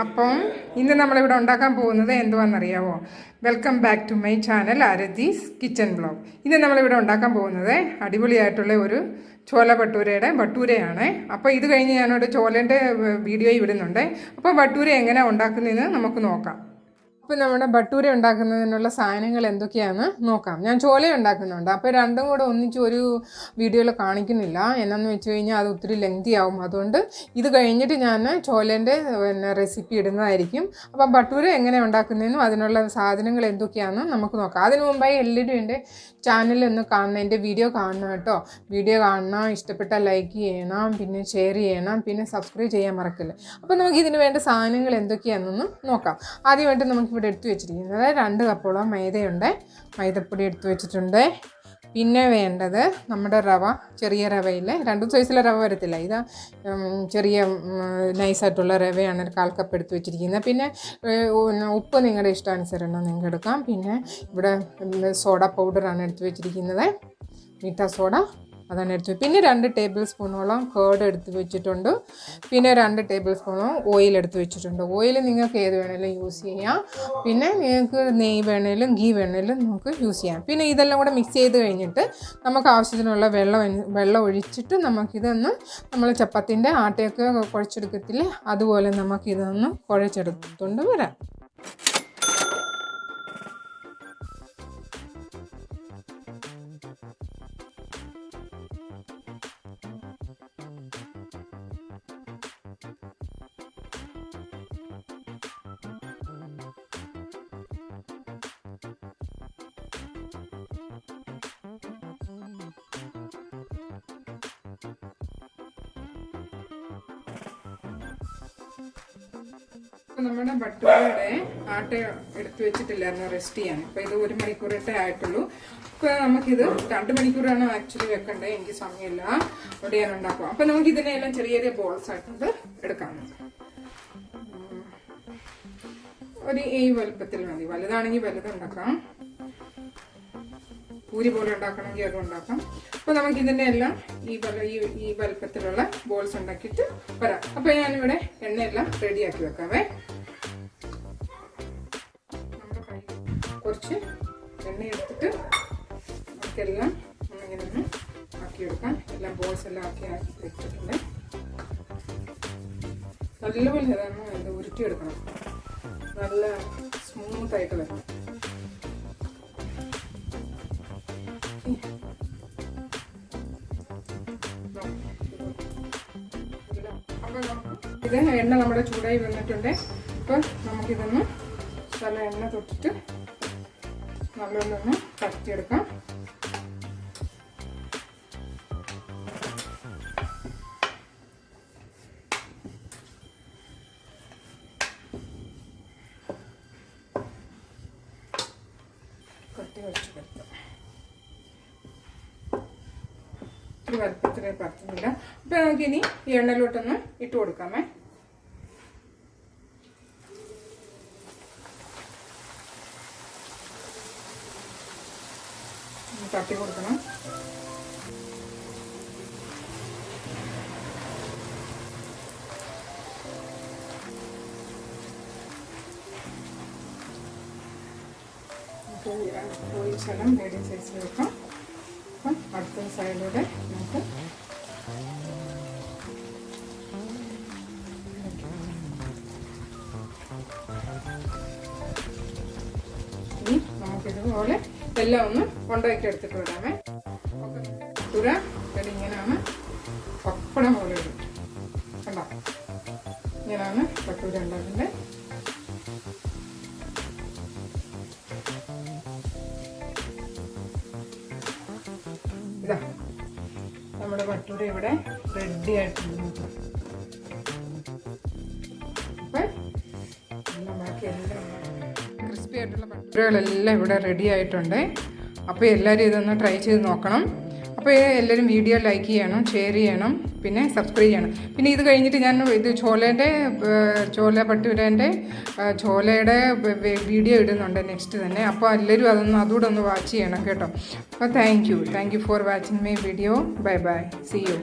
അപ്പം ഇന്ന് നമ്മളിവിടെ ഉണ്ടാക്കാൻ പോകുന്നത് എന്തുവാണെന്നറിയാമോ? Welcome back to my channel Aarathi's kitchen vlog. ഇന്ന് നമ്മളിവിടെ ഉണ്ടാക്കാൻ പോകുന്നത് അടിപൊളിയായിട്ടുള്ള ഒരു ചോല ഭട്ടൂരയുടെ ഭട്ടൂരയാണ്. അപ്പോൾ ഇത് കഴിഞ്ഞ് ഞാനൊരു ചോലേൻ്റെ വീഡിയോ ഇടുന്നുണ്ട്. അപ്പോൾ ഭട്ടൂര എങ്ങനെ ഉണ്ടാക്കുന്നതെന്ന് നമുക്ക് നോക്കാം. അപ്പോൾ നമ്മുടെ ഭട്ടൂര ഉണ്ടാക്കുന്നതിനുള്ള സാധനങ്ങൾ എന്തൊക്കെയാണെന്ന് നോക്കാം. ഞാൻ ചോല ഉണ്ടാക്കുന്നുണ്ട്. അപ്പോൾ രണ്ടും കൂടെ ഒന്നിച്ച് ഒരു വീഡിയോയിൽ കാണിക്കുന്നില്ല. എന്നാന്ന് വെച്ച് കഴിഞ്ഞാൽ അത് ഒത്തിരി ലെങ്തി ആവും. അതുകൊണ്ട് ഇത് കഴിഞ്ഞിട്ട് ഞാൻ ചോലേൻ്റെ റെസിപ്പി ഇടുന്നതായിരിക്കും. അപ്പം ഭട്ടൂര എങ്ങനെ ഉണ്ടാക്കുന്നതെന്നും അതിനുള്ള സാധനങ്ങൾ എന്തൊക്കെയാണെന്ന് നമുക്ക് നോക്കാം. അതിനു മുമ്പായി എല്ലാവരും എൻ്റെ ചാനലിൽ ഒന്ന് കാണണം, എൻ്റെ വീഡിയോ കാണണം കേട്ടോ. വീഡിയോ കാണണം, ഇഷ്ടപ്പെട്ടാൽ ലൈക്ക് ചെയ്യണം, പിന്നെ ഷെയർ ചെയ്യണം, പിന്നെ സബ്സ്ക്രൈബ് ചെയ്യാൻ മറക്കില്ല. അപ്പോൾ നമുക്ക് ഇതിന് വേണ്ട സാധനങ്ങൾ എന്തൊക്കെയാണെന്നൊന്ന് നോക്കാം. ആദ്യമായിട്ട് നമുക്ക് ഇവിടെ എടുത്തു വെച്ചിരിക്കുന്നത് 2 കപ്പോളം മൈദയുണ്ട്. മൈദപ്പൊടി എടുത്തു വെച്ചിട്ടുണ്ട്. പിന്നെ വേണ്ടത് നമ്മുടെ റവ, ചെറിയ റവയിൽ 2 സൈസിലെ റവ വരത്തില്ല, ഇത് ചെറിയ നൈസായിട്ടുള്ള റവയാണ് 1/4 കപ്പ് എടുത്ത് വെച്ചിരിക്കുന്നത്. പിന്നെ ഉപ്പ് നിങ്ങളുടെ ഇഷ്ടാനുസരണം നിങ്ങൾക്ക് എടുക്കാം. പിന്നെ ഇവിടെ സോഡ പൗഡറാണ് എടുത്ത് വെച്ചിരിക്കുന്നത്, മീഠ സോഡ അതാണ് എടുത്ത്. പിന്നെ 2 ടേബിൾ സ്പൂണോളം കേർഡ് എടുത്ത് വെച്ചിട്ടുണ്ട്. പിന്നെ 2 ടേബിൾ സ്പൂണോളം ഓയിൽ എടുത്ത് വെച്ചിട്ടുണ്ട്. ഓയിൽ നിങ്ങൾക്ക് ഏത് വേണേലും യൂസ് ചെയ്യാം. പിന്നെ നിങ്ങൾക്ക് നെയ്യ് വേണേലും ഗീ വേണേലും നമുക്ക് യൂസ് ചെയ്യാം. പിന്നെ ഇതെല്ലാം കൂടെ മിക്സ് ചെയ്ത് കഴിഞ്ഞിട്ട് നമുക്ക് ആവശ്യത്തിനുള്ള വെള്ളം ഒഴിച്ചിട്ട് നമുക്കിതൊന്ന് നമ്മൾ ചപ്പാത്തിൻ്റെ ആട്ടയൊക്കെ കുഴച്ചെടുക്കത്തില്ലേ, അതുപോലെ നമുക്കിതൊന്ന് കുഴച്ചെടുത്തുകൊണ്ട് വരാം. നമ്മുടെ ഭട്ടൂരയുടെ ആട്ട എടുത്ത് വെച്ചിട്ടില്ലായിരുന്നു റെസ്റ്റ് ചെയ്യാൻ. ഇപ്പോൾ ഇത് 1 മണിക്കൂറിട്ടേ ആയിട്ടുള്ളൂ. ഇപ്പോൾ നമുക്കിത് 2 മണിക്കൂറാണ് ആക്ച്വലി വെക്കേണ്ടത്. എനിക്ക് സമയമില്ല, അവിടെ ഞാൻ ഉണ്ടാക്കും. അപ്പോൾ നമുക്ക് ഇതിനെല്ലാം ചെറിയ ചെറിയ ബോൾസ് ആയിട്ടത് എടുക്കാം. ഒരു ഈ വലുപ്പത്തിൽ മതി, വലുതാണെങ്കിൽ വലുതുണ്ടാക്കാം, പൂരി പോലെ ഉണ്ടാക്കണമെങ്കിൽ അത് ഉണ്ടാക്കാം. അപ്പോൾ നമുക്ക് ഇതിൻ്റെ എല്ലാം ഈ വലുപ്പത്തിലുള്ള ബോൾസ് ഉണ്ടാക്കിയിട്ട് വരാം. അപ്പോൾ ഞാനിവിടെ എണ്ണയെല്ലാം റെഡിയാക്കി വെക്കാവേ. നമ്മുടെ കയ്യിൽ കുറച്ച് എണ്ണ എടുത്തിട്ട് നമുക്കെല്ലാം ഇങ്ങനെ ഒന്ന് ആക്കിയെടുക്കാം. എല്ലാം ബോൾസ് എല്ലാം ആക്കി വെച്ചിട്ടുണ്ട്. നല്ലപോലെ ഇത് ഉരുട്ടിയെടുക്കണം, നല്ല സ്മൂത്തായിട്ട് വരണം. ഇത് എണ്ണ നമ്മുടെ ചൂടായി വന്നിട്ടുണ്ട്. അപ്പോൾ നമുക്കിതൊന്ന് നല്ല എണ്ണ തൊട്ടിട്ട് നല്ലൊന്നൊന്ന് കത്തിയെടുക്കാം. കത്തി വെച്ചെടുക്കാം. ഒരു വലുപ്പത്തിലേ പറ്റുന്നില്ല. അപ്പോൾ നമുക്കിനി ഈ എണ്ണയിലോട്ടൊന്ന് ഇട്ട് കൊടുക്കാമേ. തട്ടി കൊടുക്കണം. പോയി ശലം മീഡിയം സൈസിൽ വെക്കാം. അപ്പം അടുത്ത സൈഡിലൂടെ നമുക്ക് ഇനി നമുക്കിതുപോലെ എല്ലാം ഒന്ന് കൊണ്ടുപോയി എടുത്തിട്ട് വരാമേ. ഭട്ടൂര ഇങ്ങനെയാണ് പപ്പടം പോലെ ഇടും കണ്ടോ, ഇങ്ങനെയാണ് ഭട്ടൂര ഉണ്ടാക്കുന്നത്. ഇതാ നമ്മുടെ ഭട്ടൂര ഇവിടെ റെഡി ആയിട്ടുണ്ട്. അപ്പം എല്ലാം ബാക്കി എല്ലാം ക്രിസ്പി ആയിട്ടുള്ള ഭട്ടൂരകളെല്ലാം ഇവിടെ റെഡി ആയിട്ടുണ്ട്. അപ്പോൾ എല്ലാവരും ഇതൊന്ന് ട്രൈ ചെയ്ത് നോക്കണം. അപ്പോൾ എല്ലാവരും വീഡിയോ ലൈക്ക് ചെയ്യണം, ഷെയർ ചെയ്യണം, പിന്നെ സബ്സ്ക്രൈബ് ചെയ്യണം. പിന്നെ ഇത് കഴിഞ്ഞിട്ട് ഞാൻ ഇത് ചോല ഭട്ടൂരേൻ്റെ ചോലയുടെ വീഡിയോ ഇടുന്നുണ്ട് നെക്സ്റ്റ് തന്നെ. അപ്പോൾ എല്ലാവരും അതുകൂടെ ഒന്ന് വാച്ച് ചെയ്യണം കേട്ടോ. അപ്പോൾ thank you for watching my video. Bye bye, see U.